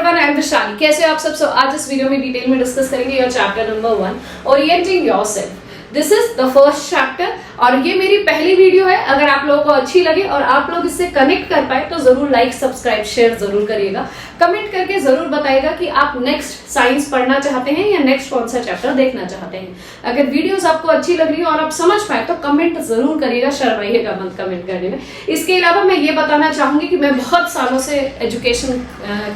Everyone, I am Vishali. कैसे हो आप सब? आज इस वीडियो में डिटेल में डिस्कस करेंगे your chapter number 1, orienting yourself. This is the first chapter और ये मेरी पहली वीडियो है। अगर आप लोगों को अच्छी लगे और आप लोग इससे कनेक्ट कर पाए तो जरूर लाइक, सब्सक्राइब, शेयर जरूर करिएगा। कमेंट करके जरूर बताइएगा कि आप नेक्स्ट साइंस पढ़ना चाहते हैं या नेक्स्ट कौन सा चैप्टर देखना चाहते हैं। अगर वीडियोस आपको अच्छी लग रही है और आप समझ पाए तो कमेंट जरूर करिएगा, शर्माइएगा मत कमेंट करने में। इसके अलावा मैं ये बताना चाहूंगी कि मैं बहुत सालों से एजुकेशन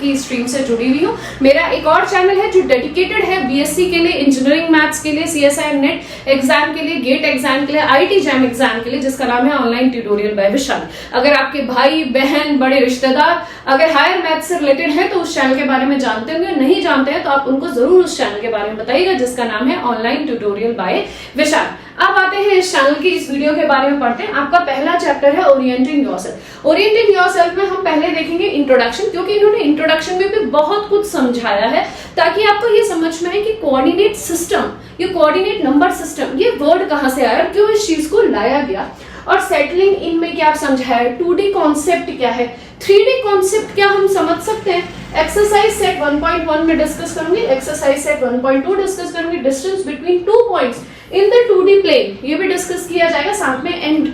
की स्ट्रीम से जुड़ी हुई हूँ। मेरा एक और चैनल है जो डेडिकेटेड है बीएससी के लिए, इंजीनियरिंग मैथ्स के लिए, सीएसआई नेट एग्जाम के लिए, गेट एग्जाम के लिए, आईटी जैम एग्जाम के लिए, जिसका नाम है ऑनलाइन ट्यूटोरियल बाय विशाल। अगर आपके भाई बहन बड़े रिश्तेदार अगर हायर मैथ से रिलेटेड है तो उस चैनल के बारे में जानते होंगे, नहीं जानते हैं तो आप उनको जरूर उस चैनल के बारे में बताइएगा जिसका नाम है ऑनलाइन ट्यूटोरियल बाय विशाल। अब आते हैं इस चैनल की इस वीडियो के बारे में पढ़ते हैं। आपका पहला चैप्टर है ओरिएंटिंग योरसेल्फ। ओरिएंटिंग योरसेल्फ में हम पहले देखेंगे इंट्रोडक्शन, क्योंकि इन्होंने इंट्रोडक्शन में भी बहुत कुछ समझाया है ताकि आपको ये समझ में आए कि कोऑर्डिनेट सिस्टम, ये कोऑर्डिनेट नंबर सिस्टम, ये वर्ड कहां से आया, क्यों इस चीज को लाया गया, और सेटलिंग इन में क्या समझाया, 2D कॉन्सेप्ट क्या है, 3D कॉन्सेप्ट क्या हम समझ सकते हैं। एक्सरसाइज सेट 1.1 में डिस्कस करूंगी, एक्सरसाइज सेट 1.2 डिस्कस करूंगी, distance between 2 points in the 2D plane, ये भी डिस्कस किया जाएगा। साथ में एंड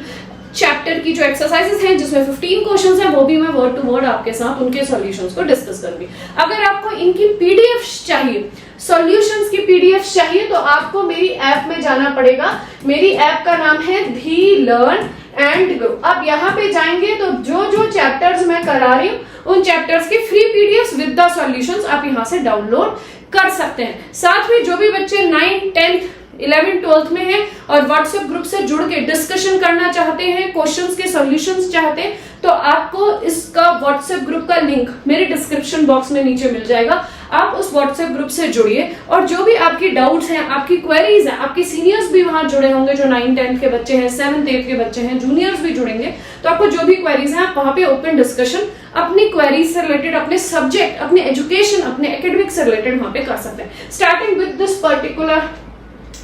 चैप्टर की जो एक्सरसाइजेस हैं जिसमें 15 क्वेश्चंस हैं वो भी मैं वर्ड टू वर्ड आपके साथ उनके सॉल्यूशंस को डिस्कस करूंगी। अगर आपको इनकी पीडीएफ चाहिए, सॉल्यूशंस की पीडीएफ चाहिए, तो आपको मेरी ऐप में जाना पड़ेगा। मेरी ऐप का नाम है धी लर्न एंड ग्रो। अब यहाँ पे जाएंगे तो जो जो चैप्टर्स मैं करा रही हूँ उन चैप्टर्स की free PDF with the solutions आप यहाँ से डाउनलोड कर सकते हैं। साथ में जो भी बच्चे 9th, 10th, 11th, 12th में हैं और व्हाट्सएप ग्रुप से जुड़ के डिस्कशन करना चाहते हैं, क्वेश्चंस के सॉल्यूशंस चाहते हैं, तो आपको इसका व्हाट्सएप ग्रुप का लिंक मेरे डिस्क्रिप्शन बॉक्स में नीचे मिल जाएगा। आप उस व्हाट्सएप ग्रुप से जुड़िए और जो भी आपकी डाउट्स हैं, आपकी क्वेरीज हैं, आपके सीनियर्स भी वहां जुड़े होंगे, जो 9th, 10th के बच्चे हैं, 7th, 8th के बच्चे हैं, जूनियर्स भी जुड़ेंगे, तो आपको जो भी क्वेरीज हैं आप वहां पे ओपन डिस्कशन अपनी क्वेरीज से रिलेटेड, अपने सब्जेक्ट, अपने एजुकेशन, अपने एकेडमिक से रिलेटेड वहां पे कर सकते हैं। Starting with this particular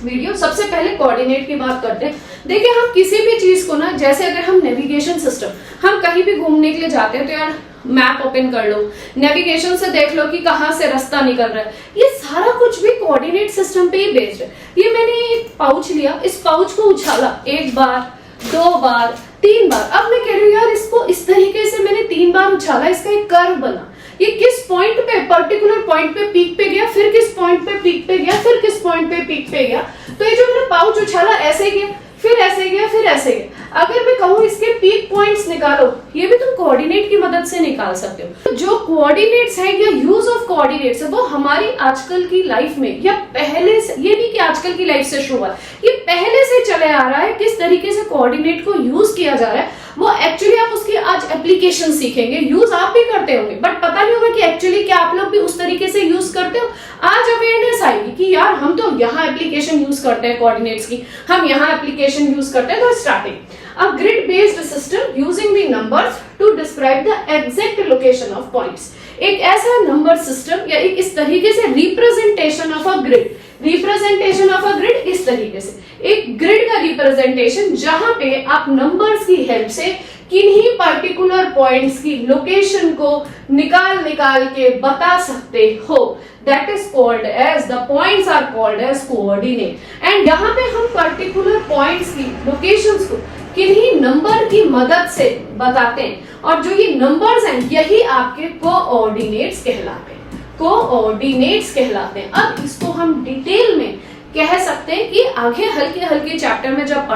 video, सबसे पहले कोऑर्डिनेट की बात करते हैं। देखिए, हम किसी भी चीज को ना, जैसे अगर हम नेविगेशन सिस्टम, हम कहीं भी घूमने के लिए जाते हैं तो यार मैप ओपन कर लो, नेविगेशन से देख लो कि कहाँ से रास्ता निकल रहा है, ये सारा कुछ भी कोऑर्डिनेट सिस्टम पे ही बेस्ड है। ये मैंने एक पाउच लिया, इस पाउच को उछाला 1 बार, 2 बार, 3 बार। अब मैं कह रही हूँ यार इसको इस तरीके से मैंने 3 बार उछाला, इसका एक कर्व बना, ये किस पॉइंट पे, पर्टिकुलर पॉइंट पे पीक पे गया, फिर किस पॉइंट पे पीक पे गया, फिर किस पॉइंट पे पीक पे गया। तो ये जो मैंने पाउच उछाला ऐसे गया, फिर ऐसे गया, फिर ऐसे गया। अगर मैं कहूँ इसके पीक पॉइंट्स निकालो, ये भी तुम कोऑर्डिनेट की मदद से निकाल सकते हो। तो जो कोऑर्डिनेट्स है या यूज ऑफ कोऑर्डिनेट्स है वो हमारी आजकल की लाइफ में, या पहले से, ये नहीं कि आजकल की लाइफ से शुरू हुआ, ये पहले से चले आ रहा है। किस तरीके से कोऑर्डिनेट को यूज किया जा रहा है वो एक्चुअली आप उसकी आज एप्लीकेशन सीखेंगे। यूज आप भी करते होंगे बट पता नहीं होगा कि एक्चुअली क्या आप लोग भी उस तरीके से यूज करते हो। आज अवेयरनेस आएगी कि यार हम तो यहाँ एप्लीकेशन यूज करते हैं कोऑर्डिनेट्स की, हम यहाँ एप्लीकेशन यूज करते हैं। तो starting, a grid based system using the numbers to describe the exact location of points. एक ऐसा नंबर सिस्टम या एक इस तरीके से representation of a grid, representation of a grid इस तरीके से एक ग्रिड का रिप्रेजेंटेशन जहां पे आप नंबर्स की हेल्प से किन्हीं पर्टिकुलर पॉइंट्स की लोकेशन को निकाल के बता सकते हो। That is called as, the points are called as coordinate. And यहाँ पे हम पर्टिकुलर पॉइंट्स की लोकेशंस को किन्हीं नंबर की मदद से बताते हैं और जो ये नंबर्स हैं यही आपके कोऑर्डिनेट्स कहलाते हैं, कोऑर्डिनेट्स कहलाते हैं। अब इसको हम डिटेल में कह सकते हैं कि आगे हल्के हल्के चैप्टर में जब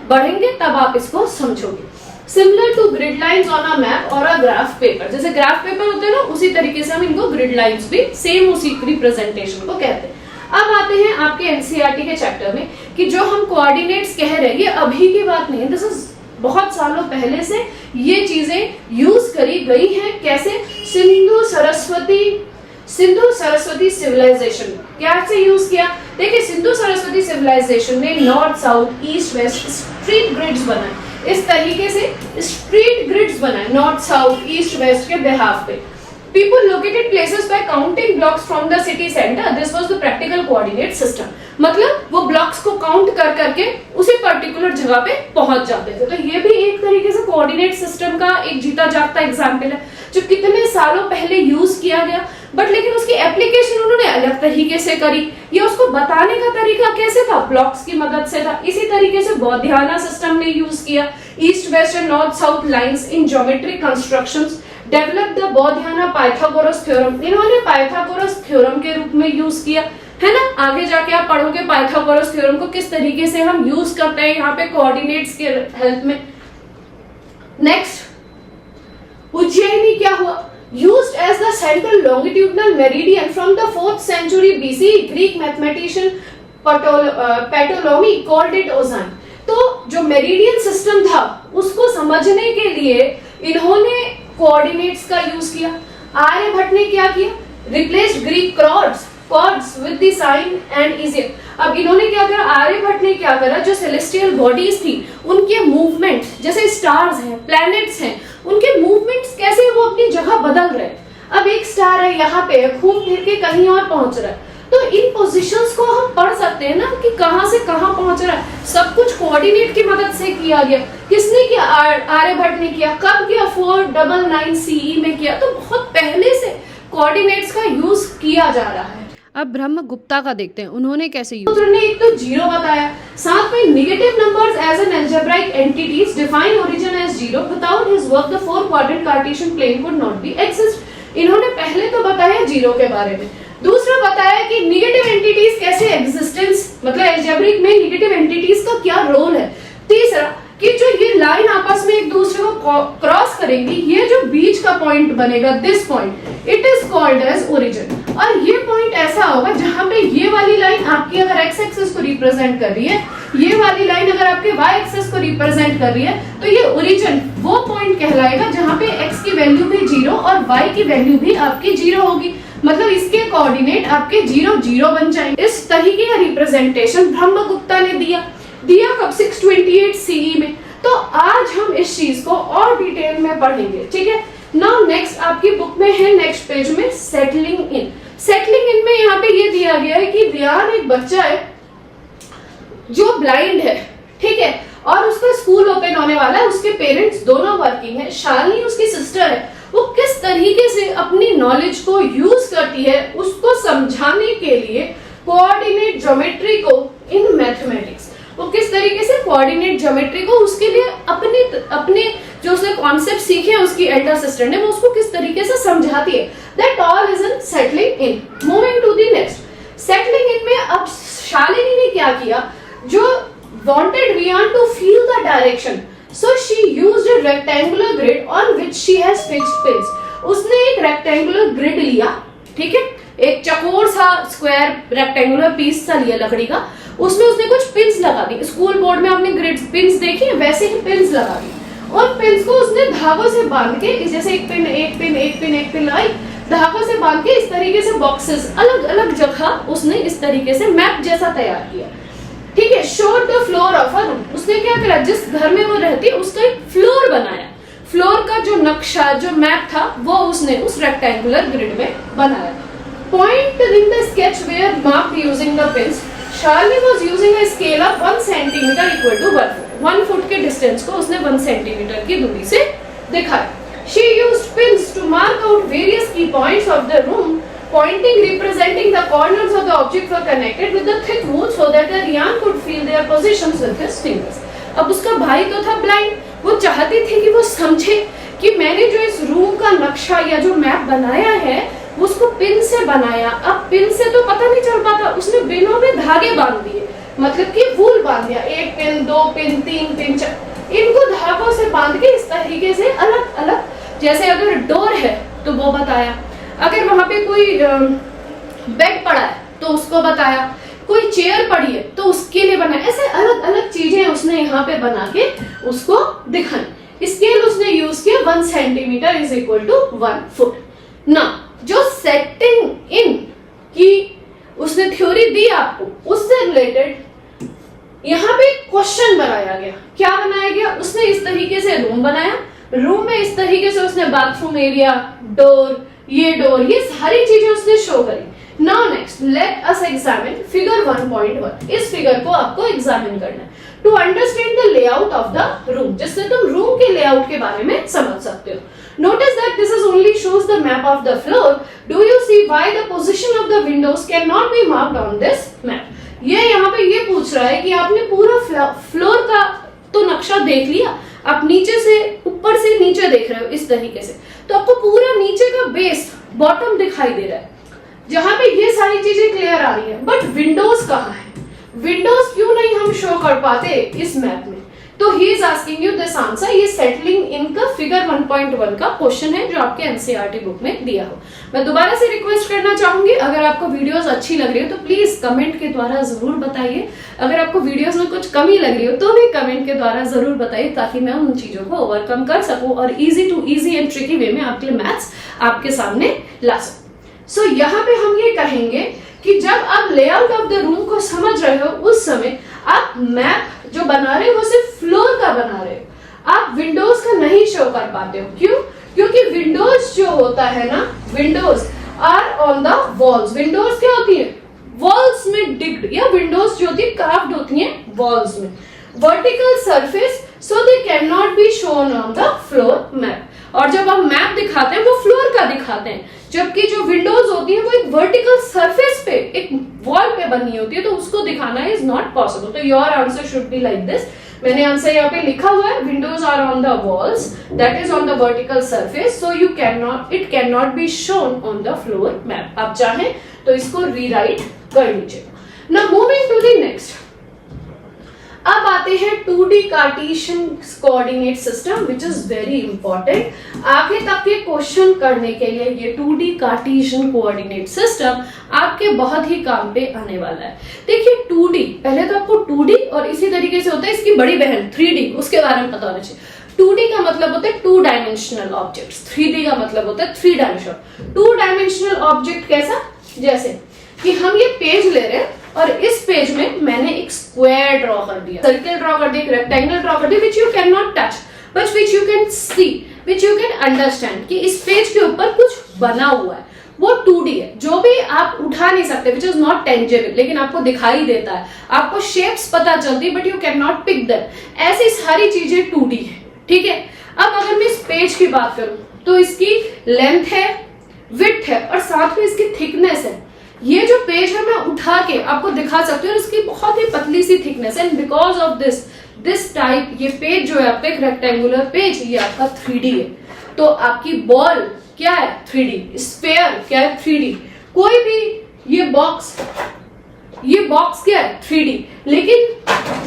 बढ़ेंगे तब आप इसको समझोगे। Similar to grid lines on a map और अ ग्राफ पेपर, जैसे ग्राफ पेपर होते हैं ना उसी तरीके से हम इनको ग्रिड लाइंस भी सेम उसी रिप्रेजेंटेशन को कहते हैं। अब आते हैं आपके एनसीईआरटी के चैप्टर में कि जो हम कोऑर्डिनेट्स कह रहे हैं ये अभी की बात नहीं है, दिस इज बहुत सालों पहले से ये चीजें यूज करी गई हैं। कैसे? सिंधु सरस्वती सिविलाइजेशन कैसे यूज किया? देखिए, सिंधु सरस्वती सिविलाइजेशन ने north, south, east, west street grids बनाए, इस तरीके से स्ट्रीट ग्रिड्स बनाए नॉर्थ, साउथ, ईस्ट, वेस्ट के बिहाफ पे। People located places by counting blocks from the city center. This was the practical coordinate system. मतलब वो ब्लॉक्स को काउंट कर करके उसी पर्टिकुलर जगह पे पहुंच जाते थे। तो ये भी एक तरीके से कोऑर्डिनेट सिस्टम का एक जीता जागता एग्जाम्पल है जो कितने सालों पहले यूज किया गया लेकिन उसकी एप्लीकेशन उन्होंने अलग तरीके से करी। ये उसको बताने का तरीका कैसे था, ब्लॉक्स की मदद से था। इसी तरीके से बौद्धियाना सिस्टम ने यूज किया, east west and north south lines in geometric constructions, develop the Baudhayana Pythagoras theorem, इन्होंने पाइथागोरस थ्योरम के रूप में यूज किया, है ना। आगे जाके आप पढ़ोगे पाइथागोरस थ्योरम को किस तरीके से हम यूज करते हैं यहाँ पे कोऑर्डिनेट्स के हेल्प में। नेक्स्ट, उज्जैनी क्या हुआ, used as the central longitudinal meridian from the 4th century BC, Greek mathematician Ptolemy called it Ozan। तो जो मेरिडियन सिस्टम था उसको समझने के लिए इन्होंने कोऑर्डिनेट्स का यूज किया। आर्यभट्ट ने क्या किया, replaced Greek chords with the sine and Egypt. अब इन्होंने क्या करा, आर्यभट्ट ने क्या करा, जो सेलेस्टियल बॉडीज थी उनके मूवमेंट, जैसे स्टार्स हैं, प्लैनेट्स हैं, उनके मूवमेंट्स कैसे वो अपनी जगह बदल रहे। अब एक स्टार है यहाँ पे, घूम फिर के कहीं और पहुंच रहा है, तो इन पोजीशंस को हम पढ़ सकते हैं ना कि कहां से कहां पहुंच रहा है। सब कुछ कोऑर्डिनेट की मदद से किया गया। किसने किया, आर्यभट्ट ने किया। कब किया, 499 CE में किया। तो बहुत पहले से कोऑर्डिनेट्स का यूज किया जा रहा है। अब ब्रह्मगुप्ता का देखते हैं, उन्होंने कैसे यूज। ने एक तो जीरो बताया, साथ में negative numbers as an algebraic entities, define origin as zero, without his work the 4 quadrant Cartesian plane could not be exist. इन्होंने पहले तो बताया जीरो के बारे में, दूसरा बताया कि नेगेटिव एंटिटीज कैसे एग्जिस्टेंस, मतलब अलजेब्रिक में नेगेटिव एंटिटीज का क्या रोल है। तीसरा कि जो ये लाइन आपस में एक दूसरे को क्रॉस करेंगी, ये जो बीच का पॉइंट बनेगा, this point, it is called as origin. और ये पॉइंट ऐसा होगा जहां पे ये वाली लाइन आपकी अगर एक्स एक्सिस को रिप्रेजेंट कर रही है, ये वाली लाइन अगर आपके वाई एक्सिस को रिप्रेजेंट कर रही है, तो ये ओरिजिन वो पॉइंट कहलाएगा जहां पे एक्स की वैल्यू भी जीरो और वाई की वैल्यू भी आपकी जीरो होगी। मतलब इसके कोऑर्डिनेट आपके 0 0 बन जाएंगे। इस तरीके का रिप्रेजेंटेशन ब्रह्मगुप्ता ने दिया कब, 628 CE में। तो आज हम इस चीज को और डिटेल में पढ़ेंगे, ठीक है। नाउ नेक्स्ट आपकी बुक में है, नेक्स्ट पेज में, सेटलिंग इन। सेटलिंग इन में यहाँ पे ये दिया गया है कि रियान एक बच्चा है जो ब्लाइंड है, ठीक है, और उसका स्कूल ओपन होने वाला है, उसके पेरेंट्स दोनों वर्किंग है, शालिनी उसकी सिस्टर है। वो किस तरीके से अपनी नॉलेज को यूज करती है उसको समझाने के लिए कोऑर्डिनेट ज्योमेट्री को इन मैथमेटिक्स, वो किस तरीके से कोऑर्डिनेट ज्योमेट्री को उसके लिए अपने जो उसने कॉन्सेप्ट सीखे उसकी एल्डर सिस्टर ने, वो उसको किस तरीके से समझाती है। That all is in settling in. Moving to the next, settling in में अब शालिनी ने क्या किया, जो wanted Rian to feel the direction, so she used a rectangular grid on which she has fixed pins। उसने एक रेक्टेंगुलर ग्रिड लिया, ठीक है, एक चकोर सा स्क्वायर रेक्टेंगुलर पीस सा लिया लकड़ी का, उसमें उसने कुछ पिन्स लगा दी। स्कूल बोर्ड में आपने ग्रिड पिन्स देखी है, वैसे ही पिन्स लगा दी, और पिन्स को उसने धागों से बांध के, जैसे एक पिन एक पिन एक पिन एक पिन लगाई, धागों से बांध के इस तरीके से बॉक्सेस अलग अलग जगह उसने इस तरीके से मैप जैसा तैयार किया, ठीक है। Showed the floor of a room, उसने क्या करा, जिस घर में वो रहती है उसका एक फ्लोर बनाया। फ्लोर का जो नक्शा, जो मैप था, वो उसने उस रेक्टेंगुलर ग्रिड में बनाया। Point in the sketch were marked using the pins, Shalini was using a scale of 1 centimetre equal to 1 foot. 1 foot के डिस्टेंस को उसने 1 सेंटीमीटर की दूरी से दिखाया। She used pins to mark out various key points of the room, pointing representing the corners of the object were connected with the thick wood so that the Rian could feel their positions with his fingers। अब उसका भाई तो था blind, वो चाहती थी कि वो समझे कि मैंने जो इस रूम का नक्शा या जो मैप बनाया है उसको पिन से बनाया। अब पिन से तो पता नहीं चल पाता, उसने पिनों में धागे बांध दिए, मतलब कि वूल बांध दिया, 1 पिन 2 पिन 3 पिन 4, इनको धागों से बांध के इस तरीके से अलग अलग, जैसे अगर डोर है तो वो बताया, अगर वहां पे कोई बेड पड़ा है तो उसको बताया, कोई चेयर पड़ी है तो उसके लिए बनाया। ऐसे अलग अलग चीजें उसने यहाँ पे बना के उसको दिखाई। स्केल उसने यूज किया 1 centimetre is equal to 1 foot. ना जो सेटिंग इन की उसने थ्योरी दी आपको, उससे रिलेटेड यहाँ पे क्वेश्चन बनाया गया। क्या बनाया गया, उसने इस तरीके से रूम बनाया, रूम में इस तरीके से उसने बाथरूम एरिया, डोर, ये सारी चीजें उसने शो करी। Now next let us examine figure 1.1। इस फिगर को आपको एग्जामिन करना है to understand the layout of the room, जिससे तुम रूम के लेआउट के बारे में समझ सकते हो। Notice that this is only shows the map of the floor. Do you see why the position of the windows cannot be marked on this map? ये यहाँ पे ये पूछ रहा है कि आपने पूरा फ्लोर का तो नक्शा देख लिया, आप नीचे से ऊपर से नीचे देख रहे हो इस तरीके से, तो आपको पूरा नीचे का बेस बॉटम दिखाई दे रहा है, जहां पे ये सारी चीजें क्लियर आ रही है, बट विंडोज कहाँ है? विंडोज क्यों नहीं हम शो कर पाते इस मैप में? तो he is asking you this answer. ये सेटलिंग इन का फिगर 1.1 का क्वेश्चन है जो आपके एनसीईआरटी बुक में दिया हो। मैं दोबारा से रिक्वेस्ट करना चाहूंगी, अगर आपको वीडियोस अच्छी लग रही हो तो प्लीज कमेंट के द्वारा जरूर बताइए। अगर आपको वीडियोस में कुछ कमी लग रही हो तो भी कमेंट के द्वारा जरूर बताइए, ताकि मैं उन चीजों को ओवरकम कर सकूं और easy to easy and tricky way में आपके लिए मैथ्स आपके सामने ला सकूं। सो यहाँ पे हम ये कहेंगे कि जब आप लेआउट ऑफ द रूम को समझ रहे हो उस समय आप मैप जो बना रहे हो वो सिर्फ फ्लोर का बना रहे हो, आप विंडोज का नहीं शो कर पाते हो। क्यों? क्योंकि विंडोज जो होता है ना, windows are on the walls. Windows क्या होती है? वॉल्स में डिग्ड, या विंडोज जो होती है कार्व्ड होती है वॉल्स में। Vertical surface, so they can not be shown on the floor map. और जब आप मैप दिखाते हैं वो फ्लोर का दिखाते हैं, जबकि जो विंडोज होती है वो एक वर्टिकल सरफेस पे, एक वॉल पे बनी होती है, तो उसको दिखाना इज नॉट पॉसिबल। तो your answer should be like this. मैंने आंसर यहाँ पे लिखा हुआ है, windows are on the walls that is on the vertical surface, so you can not, it can not be shown on the floor map. आप चाहें तो इसको रीराइट कर लीजिएगा। Now moving to the next, अब आते हैं 2D Cartesian coordinate system, which is very important. आगे तक के क्वेश्चन करने के लिए ये 2D कार्टेशियन कोऑर्डिनेट सिस्टम आपके बहुत ही काम पे आने वाला है। देखिए 2D, पहले तो आपको 2D और इसी तरीके से होता है इसकी बड़ी बहन 3D, उसके बारे में पता होना चाहिए। 2D का मतलब होता है 2 डायमेंशनल ऑब्जेक्ट्स, 3D का मतलब होता है 3 डायमेंशनल। 2 डायमेंशनल ऑब्जेक्ट कैसा? जैसे कि हम ये पेज ले रहे हैं और इस पेज में मैंने एक स्क्वायर ड्रॉ कर दिया, सर्कल ड्रॉ कर दिया, एक रेक्टेंगल ड्रॉ कर दिया, which you can not touch but which you can see, which you can understand कि इस पेज के ऊपर कुछ बना हुआ है, वो 2D है। जो भी आप उठा नहीं सकते, विच इज नॉट टेंजेबल, लेकिन आपको दिखाई देता है, आपको शेप्स पता चलती है but you can not pick that, ऐसी सारी चीजें 2D है। ठीक है, अब अगर मैं इस पेज की बात करूं तो इसकी लेंथ है, विड्थ है और साथ में इसकी थिकनेस है। ये जो पेज है मैं उठा के आपको दिखा सकती हूँ, इसकी बहुत ही पतली सी थिकनेस है, and because of this type ये पेज जो है आपका एक रेक्टेंगुलर पेज, ये आपका 3D है। तो आपकी बॉल क्या है? 3D। स्फेयर क्या है? 3D। कोई भी ये बॉक्स क्या है? 3D। लेकिन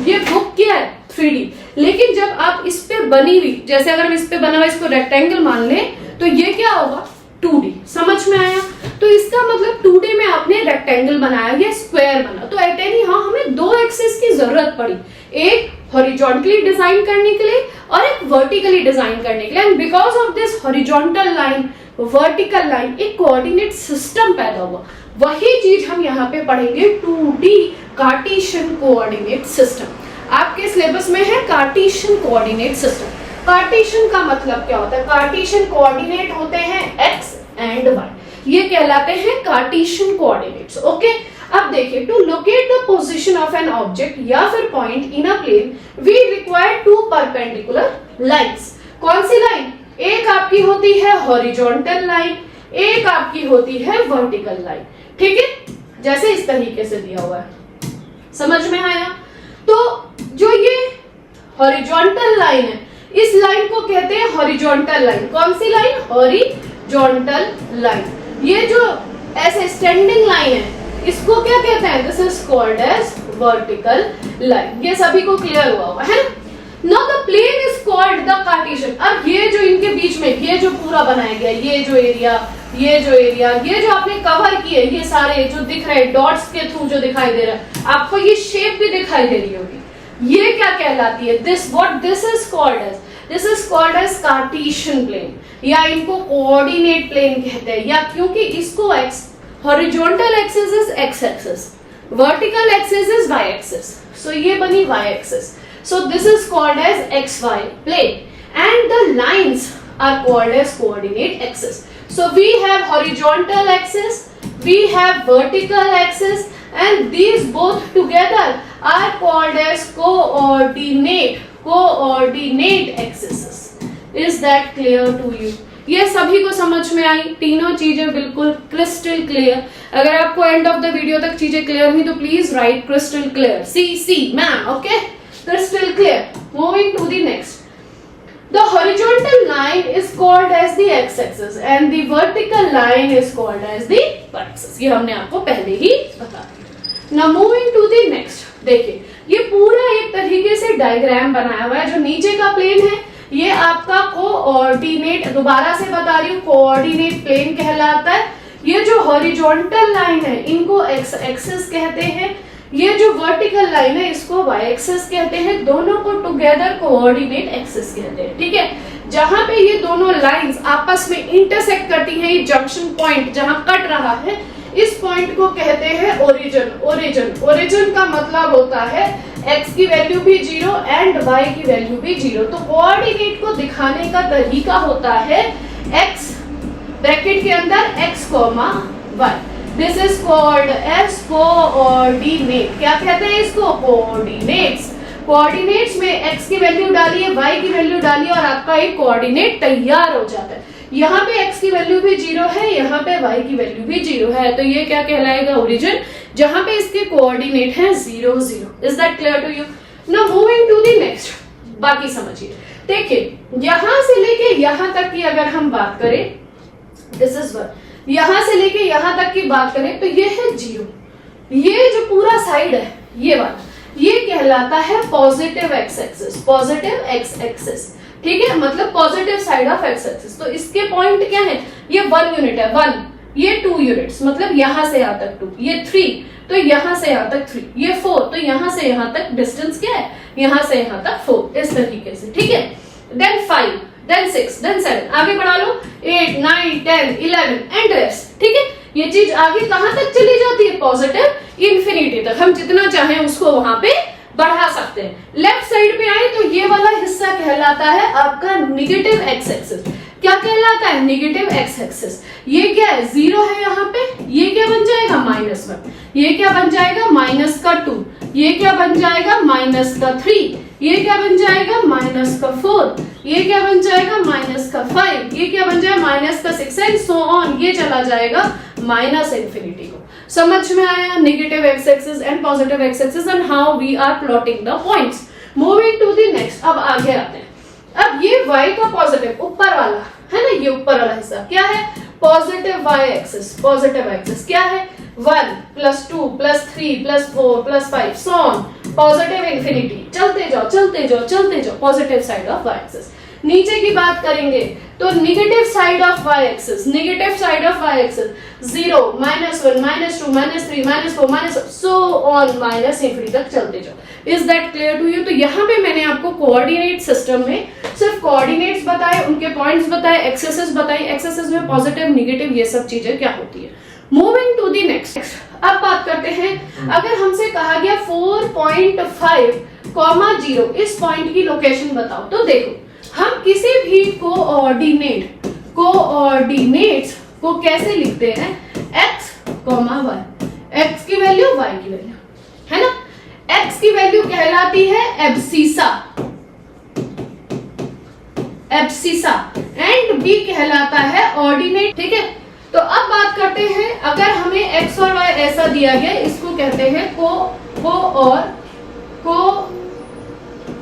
ये बुक क्या है? 3D। लेकिन जब आप इस पे बनी हुई, जैसे अगर हम इस पे बना हुआ इसको रेक्टेंगल मान लें, तो ये क्या होगा? 2D। समझ में आया? तो इसका मतलब 2D में आपने रेक्टेंगल बनाया या स्क्वायर बना, तो एट एनी हाउ हमें 2 एक्सिस की जरूरत पड़ी, एक हॉरिजॉन्टली डिजाइन करने के लिए और एक वर्टिकली डिजाइन करने के लिए। And because of this horizontal line, vertical line, एक कोऑर्डिनेट सिस्टम पैदा हुआ। वही चीज हम यहाँ पे पढ़ेंगे 2D कार्टेशियन कोऑर्डिनेट सिस्टम। आपके सिलेबस में है कार्टेशियन कोऑर्डिनेट सिस्टम। कार्टेशियन का मतलब क्या होता है? कार्टेशियन कोऑर्डिनेट होते हैं एक्स एंड वाई, ये कहलाते हैं कार्टेशियन कोऑर्डिनेट्स। ओके, अब देखिए, to locate the position of an object या फिर point in a plane we require 2 perpendicular lines. कौन सी लाइन? एक आपकी होती है हॉरिजॉन्टल लाइन, एक आपकी होती है वर्टिकल लाइन। ठीक है, जैसे इस तरीके से दिया हुआ है, समझ में आया? तो जो ये हॉरिजॉन्टल लाइन है, इस लाइन को कहते हैं हॉरिजॉन्टल लाइन। कौन सी लाइन? Horizontal line. ये जो ऐसे स्टैंडिंग लाइन है, इसको क्या कहते हैं? This is called as vertical line. ये सभी को क्लियर हुआ है? Now the plane is called the Cartesian. अब ये जो इनके बीच में ये जो पूरा बनाया गया, ये जो एरिया, ये जो आपने कवर किए, ये सारे जो दिख रहे हैं डॉट्स के थ्रू जो दिखाई दे रहा है, आपको ये शेप भी दिखाई दे रही होगी, ये क्या कहलाती है? This is called as cartesian plane, या इनको कोऑर्डिनेट प्लेन कहते हैं। या क्योंकि इसको horizontal axis is X axis, vertical axis is Y axis, so ये बनी Y axis. So this is called as X Y plane and the lines are called as coordinate axis. So we have horizontal axis, we have vertical axis, and these both together are called as coordinate axes. Is that clear to you? ये सभी को समझ में आई? तीनों चीजें बिल्कुल crystal clear? अगर आपको एंड ऑफ द वीडियो तक चीजें क्लियर हुई तो please write crystal clear, see ma'am, okay, crystal clear. Moving to the next, the horizontal line is called as the x-axis and the vertical line is called as the y-axis। ये हमने आपको पहले ही बता दिया। Now moving to the next, देखिए ये पूरा एक तरीके से डायग्राम बनाया हुआ है। जो नीचे का प्लेन है ये आपका कोऑर्डिनेट, दोबारा से बता रही हूँ, कोऑर्डिनेट प्लेन कहलाता है। ये जो हॉरिजॉन्टल लाइन है इनको एक्स एक्सिस कहते हैं, ये जो वर्टिकल लाइन है इसको वाई एक्सिस कहते हैं, दोनों को टुगेदर कोऑर्डिनेट एक्सिस कहते हैं। ठीक है, जहां पे ये दोनों लाइंस आपस में इंटरसेक्ट करती हैं, ये जंक्शन पॉइंट जहां कट रहा है, इस पॉइंट को कहते हैं ओरिजिन। ओरिजिन का मतलब होता है x की वैल्यू भी 0 एंड y की वैल्यू भी 0। तो कोऑर्डिनेट को दिखाने का तरीका होता है x ब्रैकेट के अंदर x, y। This is called as coordinate. क्या कहते हैं इसको? कोऑर्डिनेट्स। कोऑर्डिनेट्स में x की वैल्यू डालिए, y की वैल्यू डालिए और आपका एक कोऑर्डिनेट तैयार हो जाता है। यहाँ पे x की वैल्यू भी 0 है, यहाँ पे y की वैल्यू भी 0 है, तो ये क्या कहलाएगा? ओरिजिन, जहां पे इसके कोऑर्डिनेट है 0 0। Is that clear to you? Now moving to the next, बाकी समझिए। देखिए यहां से लेके यहां तक की अगर हम बात करें, दिस इज वन, यहां से लेके यहां तक की बात करें तो ये है 0। ये जो पूरा साइड है ये वाला, ये कहलाता है positive x axis, positive x axis. ठीक है, मतलब positive side of x axis. तो इसके पॉइंट क्या है? ये 1 यूनिट है, 1, ये 2 यूनिट्स, मतलब यहां से यहां तक 2, ये 3, तो यहां से यहां तक 3, ये 4, तो यहां से यहां तक डिस्टेंस क्या है? यहां से यहां तक 4, इस तरीके से। ठीक है, देन 5, देन 6, देन 7, आगे बढ़ा लो, 8, 9, 10, 11 एंड रेस्ट। ठीक है, ये चीज आगे कहां तक चली जाती है? पॉजिटिव इंफिनिटी तक। हम जितना चाहें उसको वहां पे बढ़ा सकते हैं। लेफ्ट साइड पे आए तो ये वाला हिस्सा कहलाता है आपका निगेटिव एक्स एक्सिस। क्या कहलाता है? Negative x axis. ये क्या है? 0 है यहाँ पे, ये क्या बन जाएगा? -1। ये क्या बन जाएगा? -2। ये क्या बन जाएगा? -3। ये क्या बन जाएगा? -4। ये क्या बन जाएगा? -5। ये क्या बन जाएगा? -6 एंड सो ऑन, ये चला जाएगा -इंफिनिटी को। समझ में आया? Negative x axis and positive x axis and how we are plotting the points. Moving to the next, अब आगे आते हैं। अब ये y का पॉजिटिव ऊपर वाला है ना, ये ऊपर वाला हिस्सा क्या है? Positive y axis. Positive axis क्या है? 1 + 2 + 3 + 4 + 5 सो ऑन, पॉजिटिव इंफिनिटी। चलते जाओ चलते जाओ चलते जाओ, positive side of y axis. नीचे की बात करेंगे तो negative side of y axis, negative side of y axis 0, -1, -2, -3, -4, so on, ∞ तक चलते जाओ। Is that clear to you? तो यहाँ पे मैंने आपको कोऑर्डिनेट सिस्टम में सिर्फ कोऑर्डिनेट्स बताए, उनके पॉइंट्स बताए, एक्सेसेस बताई, एक्सेसेस में पॉजिटिव निगेटिव ये सब चीजें क्या होती है। मूविंग टू द नेक्स्ट, अब बात करते हैं, अगर हमसे कहा गया 4.5, 0 इस पॉइंट की लोकेशन बताओ, तो देखो हम किसी भी कोऑर्डिनेट्स को कैसे लिखते हैं? x, y, x की वैल्यू, y की वैल्यू, है ना। x की वैल्यू कहलाती है एब्सिसा, एंड b कहलाता है ऑर्डिनेट। ठीक है, तो अब बात करते हैं, अगर हमें x और y ऐसा दिया गया, इसको कहते हैं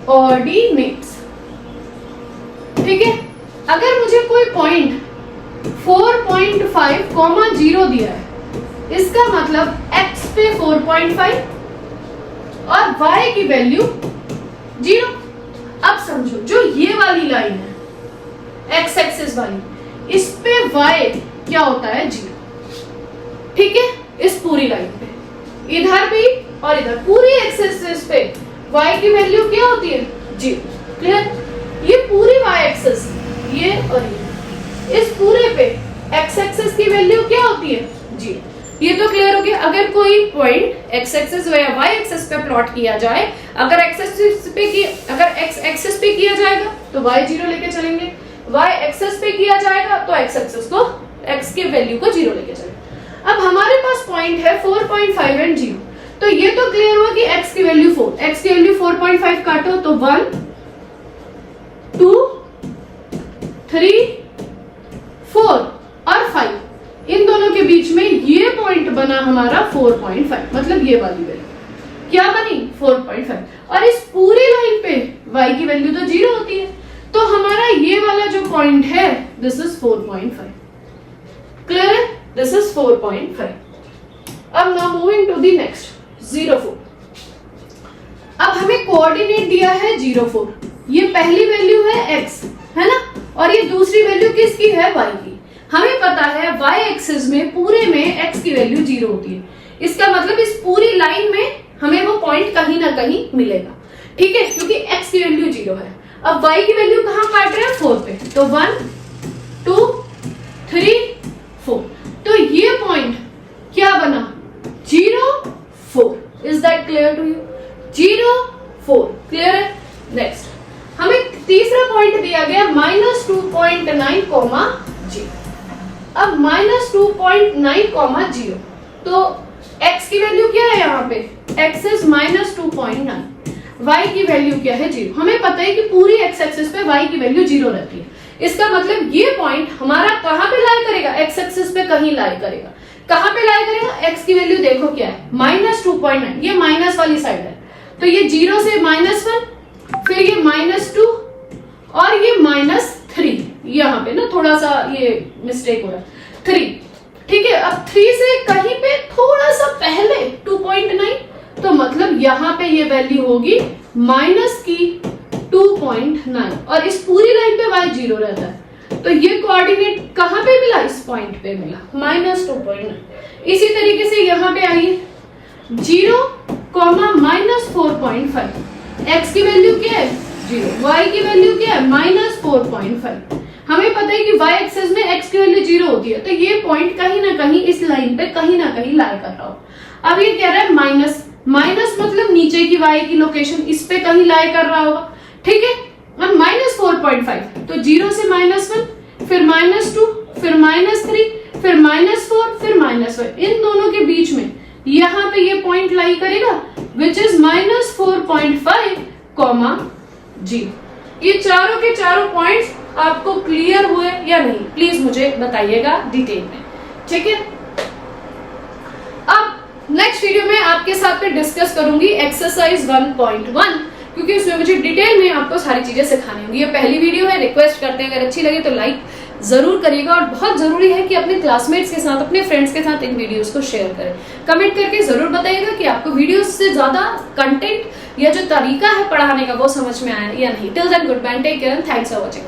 कोऑर्डिनेट्स। ठीक है, अगर मुझे कोई पॉइंट 4.5, 0 दिया है, इसका मतलब x पे 4.5 और y की वैल्यू 0। अब समझो, जो ये वाली लाइन है x एक्सिस वाली, इस पे y क्या होता है? 0। ठीक है, इस पूरी लाइन पे, इधर भी और इधर पूरी x एक्सिस पे y की वैल्यू क्या होती है? 0। क्लियर? ये पूरी y एक्सिस, ये और इस पूरे पे x एक्सिस की वैल्यू क्या होती है? 0। ये तो क्लियर हो गया। अगर कोई पॉइंट x एक्सिस या y एक्सिस पे प्लॉट किया जाए, अगर x एक्सिस पे किया जाएगा तो y 0 लेके चलेंगे, y एक्सिस पे किया जाएगा तो x एक्सिस को, x के वैल्यू को 0 लेके चलेंगे। अब हमारे पास पॉइंट है 4.5 एंड 0, तो ये तो क्लियर हुआ कि x की वैल्यू 4, x की वैल्यू 4.5 काटो तो 1, 2, 3, 4 और 5, इन दोनों के बीच में ये पॉइंट बना हमारा 4.5, मतलब ये वाली वैल्यू क्या बनी 4.5। और इस पूरी लाइन पे y की वैल्यू तो 0 होती है, तो हमारा ये वाला जो पॉइंट है दिस इज 4.5। क्लियर है? This is 4.5। अब now moving to the next 0.4। अब हमें कोऑर्डिनेट दिया है 0.4, ये पहली वैल्यू है x, है ना, और ये दूसरी वैल्यू किसकी है y की। हमें पता है y एक्सिस में पूरे में x की वैल्यू 0 होती है, इसका मतलब इस पूरी लाइन में हमें वो पॉइंट कहीं ना कहीं मिलेगा, ठीक है, क्योंकि x की वैल्यू 0 है। अब y की वैल्यू कहां काट रहे हैं 4 पे, तो 1 2 3 4, तो ये पॉइंट क्या बना 0.4। Is that clear to you? 0.4 clear है? नेक्स्ट हमें तीसरा पॉइंट दिया गया -2.9, 0। अब -2.9, 0, तो x की वैल्यू क्या है यहाँ पे, x इज -2.9, y की वैल्यू क्या है 0। हमें पता है कि पूरी x एक्सिस पे y की वैल्यू 0 रहती है, इसका मतलब ये पॉइंट हमारा कहां पे लाई करेगा, x एक्सिस पे कहीं लाई करेगा। कहां पे लाई करेगा, x की वैल्यू देखो क्या है -2.9, ये माइनस वाली साइड है, तो ये 0 से -1, फिर ये -2 और ये -3, यहाँ पे ना थोड़ा सा ये मिस्टेक हो रहा है, 3, ठीक है। अब 3 से कहीं पे थोड़ा सा पहले 2.9, तो मतलब यहाँ पे ये वैल्यू होगी -2.9, और इस पूरी लाइन पे y 0 रहता है, तो ये कोऑर्डिनेट कहां पे मिला, इस पॉइंट पे मिला -2.9। इसी तरीके से यहाँ पे आइए 0, -4.5, x की वैल्यू क्या है 0, y की वैल्यू क्या है -4.5। हमें पता है कि y एक्सिस में x की वैल्यू 0 होती है, तो ये पॉइंट कहीं ना कहीं इस लाइन पे कहीं ना कहीं लाई कर रहा हो। अब ये कह रहा है माइनस, मतलब नीचे की y की लोकेशन इस पे कहीं लाई कर रहा होगा, ठीक है। अब -4.5, तो 0 से -1, फिर -2, फिर -3, फिर -4, फिर -5, इन दोनों के बीच में यहाँ पे ये पॉइंट लाई करेगा विच इज -4.5, 0। ये चारों के चारों पॉइंट्स आपको क्लियर हुए या नहीं, प्लीज मुझे बताइएगा डिटेल में, ठीक है। अब नेक्स्ट वीडियो में आपके साथ में डिस्कस करूंगी एक्सरसाइज 1.1, क्योंकि उसमें मुझे डिटेल में आपको सारी चीजें सिखानी होंगी। ये पहली वीडियो है, रिक्वेस्ट करते हैं अगर अच्छी लगे तो लाइक जरूर करिएगा, और बहुत जरूरी है कि अपने क्लासमेट्स के साथ, अपने फ्रेंड्स के साथ इन वीडियोस को शेयर करें। कमेंट करके जरूर बताइएगा कि आपको वीडियोस से ज्यादा कंटेंट या जो तरीका है पढ़ाने का वो समझ में आया या नहीं। Till then goodbye, take care and thanks for watching.